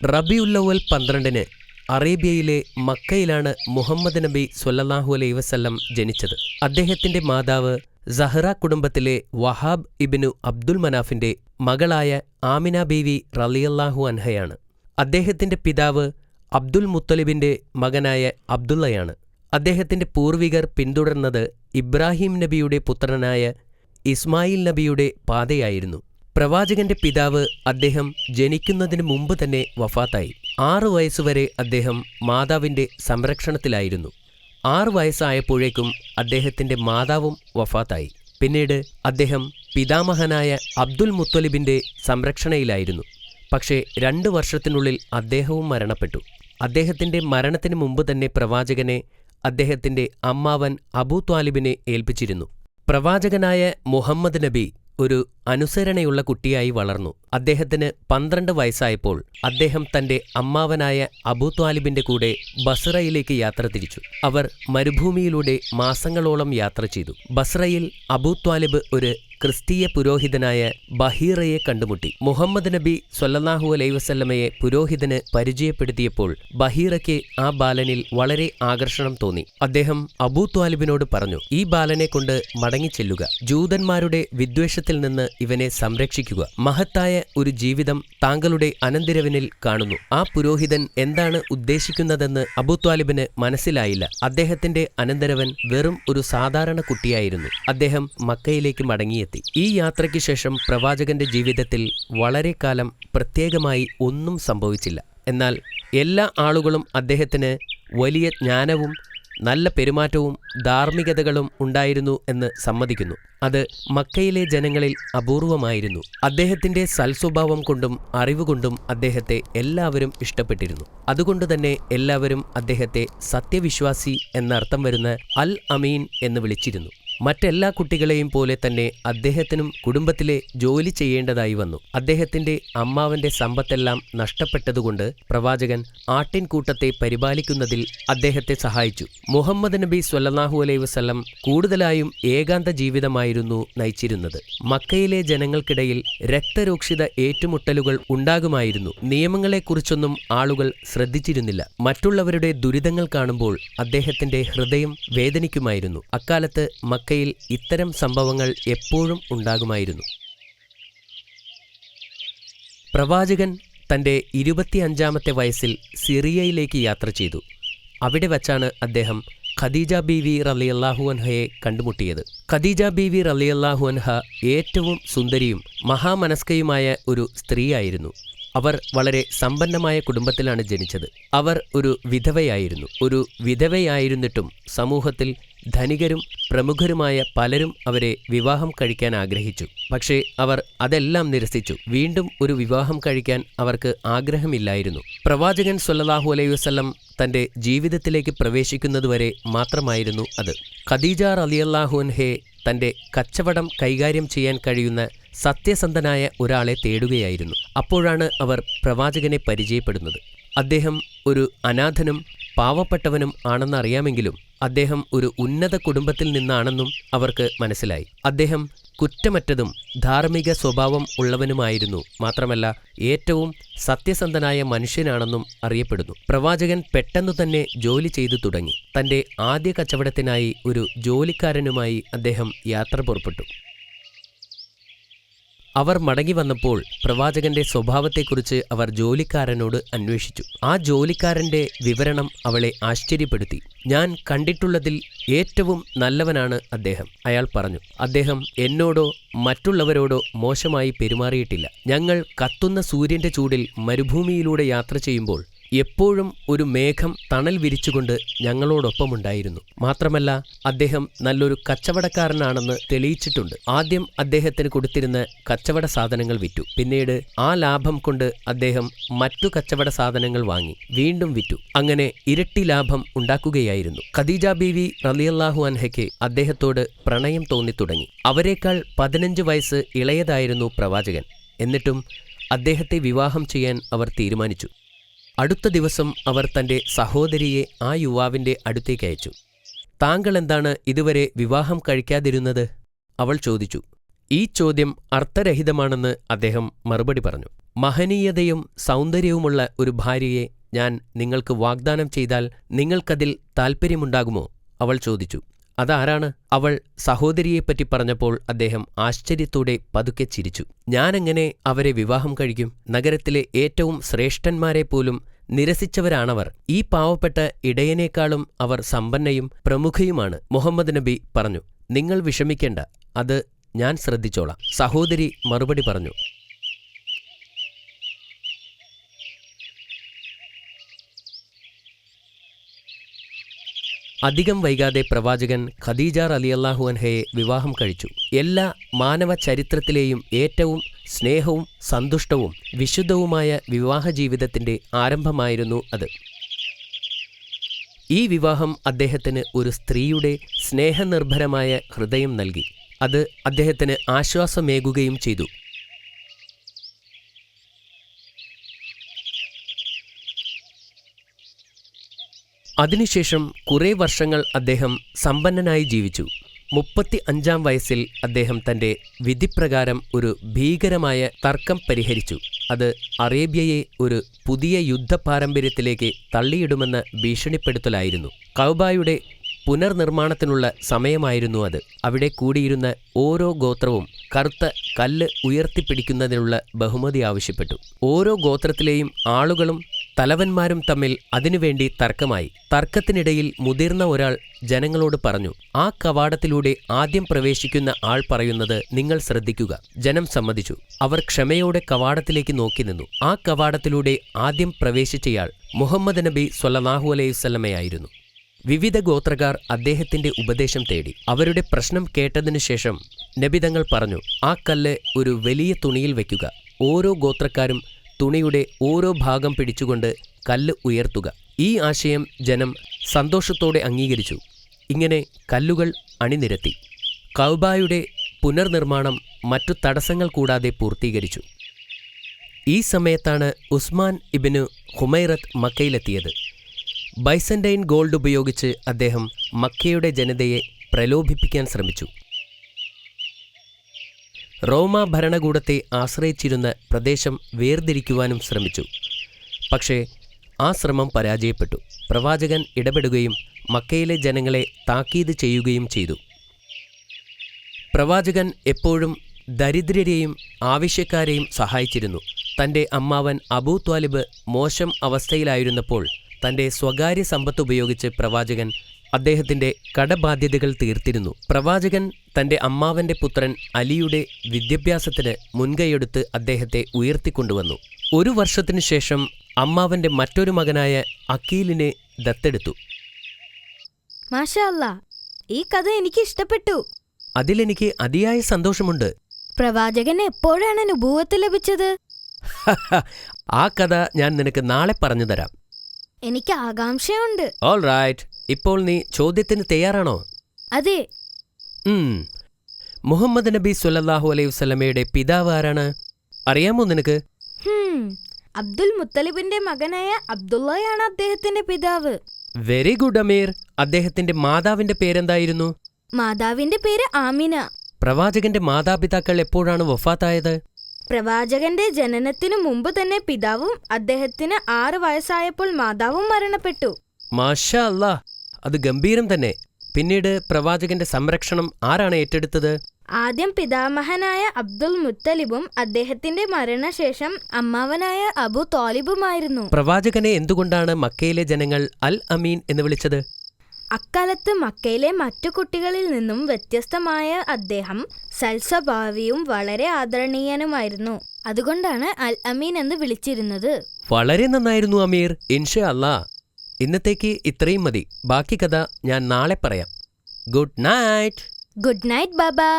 റബിയുല്ലവൽ 12 അറേബ്യയിലെ മക്കയിലാണ് മുഹമ്മദ് നബി സ്വല്ലല്ലാഹു അലൈഹി വസല്ലം ജനിച്ചത്. അദ്ദേഹത്തിന്റെ മാതാവ് സഹ്റ കുടുംബത്തിലെ വഹാബ് ഇബ്നു അബ്ദുൽ മനാഫിന്റെ മകളായ ആമിന ബീവി റളിയല്ലാഹു അൻഹയാണ്. അദ്ദേഹത്തിന്റെ പിതാവ് അബ്ദുൽ മുത്തലിബിന്റെ മകനായ അബ്ദുള്ളയാണ്. അദ്ദേഹത്തിന്റെ പൂർവികർ പിന്തുടർന്നത് ഇബ്രാഹിം നബിയുടെ പുത്രനായ ഇസ്മായിൽ നബിയുടെ പാതയായിരുന്നു. പ്രവാചകന്റെ പിതാവ് അദ്ദേഹം ജനിക്കുന്നതിന് മുമ്പ് തന്നെ വഫാത്തായി. 6 വയസ്സുവരെ അദ്ദേഹം മാതാവിന്റെ സംരക്ഷണത്തിലായിരുന്നു. 6 വയസ്സായപ്പോഴേക്കും അദ്ദേഹത്തിന്റെ മാതാവും വഫാത്തായി. പിന്നീട് അദ്ദേഹം പിതാമഹനായ അബ്ദുൽ മുത്തലിബിന്റെ സംരക്ഷണയിലായിരുന്നു. പക്ഷേ 2 വർഷത്തിനുള്ളിൽ അദ്ദേഹവും മരണപ്പെട്ടു. അദ്ദേഹത്തിന്റെ മരണത്തിന് മുമ്പ് തന്നെ പ്രവാചകനെ അദ്ദേഹത്തിന്റെ അമ്മാവൻ അബൂ ത്വാലിബിനെ ഏൽപ്പിച്ചിരുന്നു. പ്രവാചകനായ മുഹമ്മദ് നബി ഒരു അനുസരണയുള്ള കുട്ടിയായി വളർന്നു. അദ്ദേഹത്തിന് 12 വയസ്സായപ്പോൾ അദ്ദേഹം തന്റെ അമ്മാവനായ അബൂ ത്വാലിബിന്റെ കൂടെ ബസ്രയിലേക്ക് യാത്ര തിരിച്ചു. അവർ മരുഭൂമിയിലൂടെ മാസങ്ങളോളം യാത്ര ചെയ്തു. ബസ്രയിൽ അബൂ ത്വാലിബ് ഒരു ക്രിസ്തീയ പുരോഹിതനായ ബഹീറയെ കണ്ടുമുട്ടി. മുഹമ്മദ് നബി സ്വല്ലല്ലാഹു അലൈഹി വസല്ലമയെ പുരോഹിതന് പരിചയപ്പെടുത്തിയപ്പോൾ ബഹീറയ്ക്ക് ആ ബാലനിൽ വളരെ ആകർഷണം തോന്നി. അദ്ദേഹം അബൂ ത്വാലിബിനോട് പറഞ്ഞു, ഈ ബാലനെ കൊണ്ട് മടങ്ങിച്ചെല്ലുക. ജൂതന്മാരുടെ വിദ്വേഷത്തിൽ നിന്ന് ഇവനെ സംരക്ഷിക്കുക. മഹത്തായ ഒരു ജീവിതം താങ്കളുടെ അനന്തരവനിൽ കാണുന്നു. ആ പുരോഹിതൻ എന്താണ് ഉദ്ദേശിക്കുന്നതെന്ന് അബൂ ത്വാലിബിന് മനസ്സിലായില്ല. അദ്ദേഹത്തിന്റെ അനന്തരവൻ വെറും ഒരു സാധാരണ കുട്ടിയായിരുന്നു. അദ്ദേഹം മക്കയിലേക്ക് മടങ്ങിയെത്തി. ഈ യാത്രയ്ക്ക് ശേഷം പ്രവാചകന്റെ ജീവിതത്തിൽ വളരെ കാലം പ്രത്യേകമായി ഒന്നും സംഭവിച്ചില്ല. എന്നാൽ എല്ലാ ആളുകളും അദ്ദേഹത്തിന് വലിയ ജ്ഞാനവും നല്ല പെരുമാറ്റവും ധാർമ്മികതകളും ഉണ്ടായിരുന്നു എന്ന് സമ്മതിക്കുന്നു. അത് മക്കയിലെ ജനങ്ങളിൽ അപൂർവമായിരുന്നു. അദ്ദേഹത്തിന്റെ സൽസ്വഭാവം കൊണ്ടും അറിവുകൊണ്ടും അദ്ദേഹത്തെ എല്ലാവരും ഇഷ്ടപ്പെട്ടിരുന്നു. അതുകൊണ്ടുതന്നെ എല്ലാവരും അദ്ദേഹത്തെ സത്യവിശ്വാസി എന്നർത്ഥം വരുന്ന അൽ അമീൻ എന്ന് വിളിച്ചിരുന്നു. മറ്റെല്ലാ കുട്ടികളെയും പോലെ തന്നെ അദ്ദേഹത്തിനും കുടുംബത്തിലെ ജോലി ചെയ്യേണ്ടതായി വന്നു. അദ്ദേഹത്തിന്റെ അമ്മാവന്റെ സമ്പത്തെല്ലാം നഷ്ടപ്പെട്ടതുകൊണ്ട് പ്രവാചകൻ ആട്ടിൻകൂട്ടത്തെ പരിപാലിക്കുന്നതിൽ അദ്ദേഹത്തെ സഹായിച്ചു. മുഹമ്മദ് നബി സ്വല്ലല്ലാഹു അലൈഹി വസല്ലം കൂടുതലായും ഏകാന്ത ജീവിതമായിരുന്നു നയിച്ചിരുന്നത്. മക്കയിലെ ജനങ്ങൾക്കിടയിൽ രക്തരൂക്ഷിത ഏറ്റുമുട്ടലുകൾ ഉണ്ടാകുമായിരുന്നു. നിയമങ്ങളെക്കുറിച്ചൊന്നും ആളുകൾ ശ്രദ്ധിച്ചിരുന്നില്ല. മറ്റുള്ളവരുടെ ദുരിതങ്ങൾ കാണുമ്പോൾ അദ്ദേഹത്തിന്റെ ഹൃദയം വേദനിക്കുമായിരുന്നു. അക്കാലത്ത് മക്കയിൽ ഇത്തരം സംഭവങ്ങൾ എപ്പോഴും ഉണ്ടാകുമായിരുന്നു. പ്രവാചകൻ തന്റെ 25-ാമത്തെ വയസ്സിൽ സിറിയയിലേക്ക് യാത്ര ചെയ്തു. അവിടെ വച്ചാണ് അദ്ദേഹം ഖദീജ ബീവി റളിയല്ലാഹു അൻഹയെ കണ്ടുമുട്ടിയത്. ഖദീജ ബീവി റളിയല്ലാഹു അൻഹ ഏറ്റവും സുന്ദരിയും മഹാമനസ്കയുമായ ഒരു സ്ത്രീയായിരുന്നു. അവർ വളരെ സമ്പന്നമായ കുടുംബത്തിലാണ് ജനിച്ചത്. അവർ ഒരു വിധവയായിരുന്നു. ഒരു വിധവയായിരുന്നിട്ടും സമൂഹത്തിൽ ധനികരും പ്രമുഖരുമായ പലരും അവരെ വിവാഹം കഴിക്കാൻ ആഗ്രഹിച്ചു. പക്ഷേ അവർ അതെല്ലാം നിരസിച്ചു. വീണ്ടും ഒരു വിവാഹം കഴിക്കാൻ അവർക്ക് ആഗ്രഹമില്ലായിരുന്നു. പ്രവാചകൻ സ്വല്ലല്ലാഹു അലൈഹി വസല്ലം തന്റെ ജീവിതത്തിലേക്ക് പ്രവേശിക്കുന്നതുവരെ മാത്രമായിരുന്നു അത്. ഖദീജ റളിയല്ലാഹു അൻഹയെ തന്റെ കച്ചവടം കൈകാര്യം ചെയ്യാൻ കഴിയുന്ന സത്യസന്ധനായ ഒരാളെ തേടുകയായിരുന്നു. അപ്പോഴാണ് അവർ പ്രവാചകനെ പരിചയപ്പെടുന്നത്. അദ്ദേഹം ഒരു അനാഥനും പാവപ്പെട്ടവനും ആണെന്നറിയാമെങ്കിലും അദ്ദേഹം ഒരു ഉന്നത കുടുംബത്തിൽ നിന്നാണെന്നും അവർക്ക് മനസ്സിലായി. അദ്ദേഹം കുറ്റമറ്റതും ധാർമ്മിക സ്വഭാവം ഉള്ളവനുമായിരുന്നു. മാത്രമല്ല ഏറ്റവും സത്യസന്ധനായ മനുഷ്യനാണെന്നും അറിയപ്പെടുന്നു. പ്രവാചകൻ പെട്ടെന്നു തന്നെ ജോലി ചെയ്തു തുടങ്ങി. തന്റെ ആദ്യ കച്ചവടത്തിനായി ഒരു ജോലിക്കാരനുമായി അദ്ദേഹം യാത്ര പുറപ്പെട്ടു. അവർ മടങ്ങി വന്നപ്പോൾ പ്രവാചകന്റെ സ്വഭാവത്തെക്കുറിച്ച് അവർ ജോലിക്കാരനോട് അന്വേഷിച്ചു. ആ ജോലിക്കാരന്റെ വിവരണം അവളെ ആശ്ചര്യപ്പെടുത്തി. ഞാൻ കണ്ടിട്ടുള്ളതിൽ ഏറ്റവും നല്ലവനാണ് അദ്ദേഹം, അയാൾ പറഞ്ഞു. അദ്ദേഹം എന്നോടോ മറ്റുള്ളവരോടോ മോശമായി പെരുമാറിയിട്ടില്ല. ഞങ്ങൾ കത്തുന്ന സൂര്യന്റെ ചൂടിൽ മരുഭൂമിയിലൂടെ യാത്ര ചെയ്യുമ്പോൾ എപ്പോഴും ഒരു മേഘം തണൽ വിരിച്ചുകൊണ്ട് ഞങ്ങളോടൊപ്പമുണ്ടായിരുന്നു. മാത്രമല്ല അദ്ദേഹം നല്ലൊരു കച്ചവടക്കാരനാണെന്ന് തെളിയിച്ചിട്ടുണ്ട്. ആദ്യം അദ്ദേഹത്തിന് കൊടുത്തിരുന്ന കച്ചവട സാധനങ്ങൾ വിറ്റു. പിന്നീട് ആ ലാഭം കൊണ്ട് അദ്ദേഹം മറ്റു കച്ചവട സാധനങ്ങൾ വാങ്ങി വീണ്ടും വിറ്റു. അങ്ങനെ ഇരട്ടി ലാഭം ഉണ്ടാക്കുകയായിരുന്നു. ഖദീജ ബീവി റളിയല്ലാഹു അൻഹയ്ക്ക് അദ്ദേഹത്തോട് പ്രണയം തോന്നിത്തുടങ്ങി. അവരെക്കാൾ 15 വയസ്സ് ഇളയതായിരുന്നു പ്രവാചകൻ. എന്നിട്ടും അദ്ദേഹത്തെ വിവാഹം ചെയ്യാൻ അവർ തീരുമാനിച്ചു. അടുത്ത ദിവസം അവർ തന്റെ സഹോദരിയെ ആ യുവാവിന്റെ അടുത്തേക്ക് അയച്ചു. താങ്കൾ എന്താണ് ഇതുവരെ വിവാഹം കഴിക്കാതിരുന്നത്? അവൾ ചോദിച്ചു. ഈ ചോദ്യം അർത്ഥരഹിതമാണെന്ന് അദ്ദേഹം മറുപടി പറഞ്ഞു. മഹനീയതയും സൗന്ദര്യവുമുള്ള ഒരു ഭാര്യയെ ഞാൻ നിങ്ങൾക്ക് വാഗ്ദാനം ചെയ്താൽ നിങ്ങൾക്കതിൽ താൽപ്പര്യമുണ്ടാകുമോ? അവൾ ചോദിച്ചു. അതാരാണ്? അവൾ സഹോദരിയെപ്പറ്റി പറഞ്ഞപ്പോൾ അദ്ദേഹം ആശ്ചര്യത്തോടെ പതുക്കെ ചിരിച്ചു. ഞാനെങ്ങനെ അവരെ വിവാഹം കഴിക്കും? നഗരത്തിലെ ഏറ്റവും ശ്രേഷ്ഠന്മാരെ പോലും നിരസിച്ചവരാണവർ. ഈ പാവപ്പെട്ട ഇടയനേക്കാളും അവർ സമ്പന്നയും പ്രമുഖയുമാണ്. മുഹമ്മദ് നബി പറഞ്ഞു. നിങ്ങൾ വിഷമിക്കേണ്ട, അത് ഞാൻ ശ്രദ്ധിച്ചോളാം. സഹോദരി മറുപടി പറഞ്ഞു. അധികം വൈകാതെ പ്രവാചകൻ ഖദീജ റളിയല്ലാഹു അൻഹയെ വിവാഹം കഴിച്ചു. എല്ലാ മാനവ ചരിത്രത്തിലെയും ഏറ്റവും സ്നേഹവും സന്തുഷ്ടവും വിശുദ്ധവുമായ വിവാഹ ജീവിതത്തിന്റെ ആരംഭമായിരുന്നു അത്. ഈ വിവാഹം അദ്ദേഹത്തിന് ഒരു സ്ത്രീയുടെ സ്നേഹനിർഭരമായ ഹൃദയം നൽകി. അത് അദ്ദേഹത്തിന് ആശ്വാസമേകുകയും ചെയ്തു. അതിനുശേഷം കുറേ വർഷങ്ങൾ അദ്ദേഹം സമ്പന്നനായി ജീവിച്ചു. 35-ാം വയസ്സിൽ അദ്ദേഹം തന്റെ വിധിപ്രകാരം ഒരു ഭീകരമായ തർക്കം പരിഹരിച്ചു. അത് അറേബ്യയെ ഒരു പുതിയ യുദ്ധപാരമ്പര്യത്തിലേക്ക് തള്ളിയിടുമെന്ന ഭീഷണിപ്പെടുത്തലായിരുന്നു. കഅബയുടെ പുനർനിർമ്മാണത്തിനുള്ള സമയമായിരുന്നു അത്. അവിടെ കൂടിയിരുന്ന ഓരോ ഗോത്രവും കറുത്ത കല്ല് ഉയർത്തിപ്പിടിക്കുന്നതിനുള്ള ബഹുമതി ആവശ്യപ്പെട്ടു. ഓരോ ഗോത്രത്തിലെയും ആളുകളും തലവന്മാരും തമ്മിൽ അതിനുവേണ്ടി തർക്കമായി. തർക്കത്തിനിടയിൽ മുതിർന്ന ഒരാൾ ജനങ്ങളോട് പറഞ്ഞു, ആ കവാടത്തിലൂടെ ആദ്യം പ്രവേശിക്കുന്ന ആൾ പറയുന്നത് നിങ്ങൾ ശ്രദ്ധിക്കുക. ജനം സമ്മതിച്ചു. അവർ ക്ഷമയോടെ കവാടത്തിലേക്ക് നോക്കി നിന്നു. ആ കവാടത്തിലൂടെ ആദ്യം പ്രവേശിച്ചയാൾ മുഹമ്മദ് നബി സ്വല്ലല്ലാഹു അലൈഹി വസല്ലമയായിരുന്നു. വിവിധ ഗോത്രക്കാർ അദ്ദേഹത്തിന്റെ ഉപദേശം തേടി. അവരുടെ പ്രശ്നം കേട്ടതിനു ശേഷം നബി തങ്ങൾ പറഞ്ഞു, ആ കല്ല് ഒരു വലിയ തുണിയിൽ വയ്ക്കുക. ഓരോ ഗോത്രക്കാരും തുണിയുടെ ഓരോ ഭാഗം പിടിച്ചുകൊണ്ട് കല്ല് ഉയർത്തുക. ഈ ആശയം ജനം സന്തോഷത്തോടെ അംഗീകരിച്ചു. ഇങ്ങനെ കല്ലുകൾ അണിനിരത്തി. കഅബയുടെ പുനർനിർമ്മാണം മറ്റു തടസ്സങ്ങൾ കൂടാതെ പൂർത്തീകരിച്ചു. ഈ സമയത്താണ് ഉസ്മാൻ ഇബ്നു ഹുമൈറത്ത് മക്കയിലെത്തിയത്. ബൈസന്റൈൻ ഗോൾഡ് ഉപയോഗിച്ച് അദ്ദേഹം മക്കയുടെ ജനതയെ പ്രലോഭിപ്പിക്കാൻ ശ്രമിച്ചു. റോമ ഭരണകൂടത്തെ ആശ്രയിച്ചിരുന്ന പ്രദേശം വേർതിരിക്കുവാനും ശ്രമിച്ചു. പക്ഷേ ആ ശ്രമം പരാജയപ്പെട്ടു. പ്രവാചകൻ ഇടപെടുകയും മക്കയിലെ ജനങ്ങളെ താക്കീത് ചെയ്യുകയും ചെയ്തു. പ്രവാചകൻ എപ്പോഴും ദരിദ്രരെയും ആവശ്യക്കാരെയും സഹായിച്ചിരുന്നു. തന്റെ അമ്മാവൻ അബൂ ത്വാലിബ് മോശം അവസ്ഥയിലായിരുന്നപ്പോൾ തന്റെ സ്വകാര്യ സമ്പത്ത് ഉപയോഗിച്ച് പ്രവാചകൻ അദ്ദേഹത്തിന്റെ കടബാധ്യതകൾ തീർത്തിരുന്നു. പ്രവാചകൻ തന്റെ അമ്മാവന്റെ പുത്രൻ അലിയുടെ വിദ്യാഭ്യാസത്തിന് മുൻകൈയെടുത്ത് അദ്ദേഹത്തെ ഉയർത്തിക്കൊണ്ടുവന്നു. 1 വർഷത്തിനു ശേഷം അമ്മാവന്റെ മറ്റൊരു മകനായ അക്കീലിനെ ദത്തെടുത്തു. മാഷാ അല്ലാഹ്, ഈ കഥ എനിക്ക് ഇഷ്ടപ്പെട്ടു. അതിലെനിക്ക് അതിയായ സന്തോഷമുണ്ട്. പ്രവാചകന് എപ്പോഴാണ് നുബുവത്ത് ലഭിച്ചത്? ആ കഥ ഞാൻ നിനക്ക് നാളെ പറഞ്ഞു തരാം. എനിക്ക് ആകാംക്ഷയുണ്ട്. ഓൾ റൈറ്റ്, ഇപ്പോൾ നീ ചോദ്യത്തിന് തയ്യാറാണോ? അതെ. മുഹമ്മദ് നബി സ്വല്ലല്ലാഹു അലൈഹി വസല്ലമയുടെ പിതാവ് ആരാണ്? അറിയാമോ നിനക്ക്? അബ്ദുൽ മുത്തലിബിന്റെ മകനായ അബ്ദുള്ളയാണ് അദ്ദേഹത്തിന്റെ പിതാവ്. വെരി ഗുഡ് അമീർ. അദ്ദേഹത്തിന്റെ മാതാവിന്റെ പേരെന്തായിരുന്നു? മാതാവിന്റെ പേര് ആമിന. പ്രവാചകന്റെ മാതാപിതാക്കൾ എപ്പോഴാണ് വഫാത്തായത്? പ്രവാചകന്റെ ജനനത്തിനു മുമ്പ് തന്നെ പിതാവും അദ്ദേഹത്തിന് 6 വയസ്സായപ്പോൾ മാതാവും മരണപ്പെട്ടു. മാഷാ അല്ലാഹ്, അത് ഗംഭീരം തന്നെ. പിന്നീട് പ്രവാചകന്റെ സംരക്ഷണം ആരാണ് ഏറ്റെടുത്തത്? ആദ്യം പിതാമഹനായ അബ്ദുൽ മുത്തലിബും അദ്ദേഹത്തിന്റെ മരണശേഷം അമ്മാവനായ അബൂ ത്വാലിബുമായിരുന്നു. പ്രവാചകനെ എന്തുകൊണ്ടാണ് മക്കയിലെ ജനങ്ങൾ അൽ അമീൻ എന്ന് വിളിച്ചത്? അക്കാലത്ത് മക്കയിലെ മറ്റു കുട്ടികളിൽ നിന്നും വ്യത്യസ്തമായ അദ്ദേഹം സൽസ്വഭാവിയും വളരെ ആദരണീയനുമായിരുന്നു. അതുകൊണ്ടാണ് അൽ അമീൻ എന്ന് വിളിച്ചിരുന്നത്. വളരെ നന്നായിരുന്നു അമീർ. ഇൻഷാ അല്ലാഹ്, ഇന്നത്തേക്ക് ഇത്രയും മതി. ബാക്കി കഥ ഞാൻ നാളെ പറയാം. Good night. Good night Baba.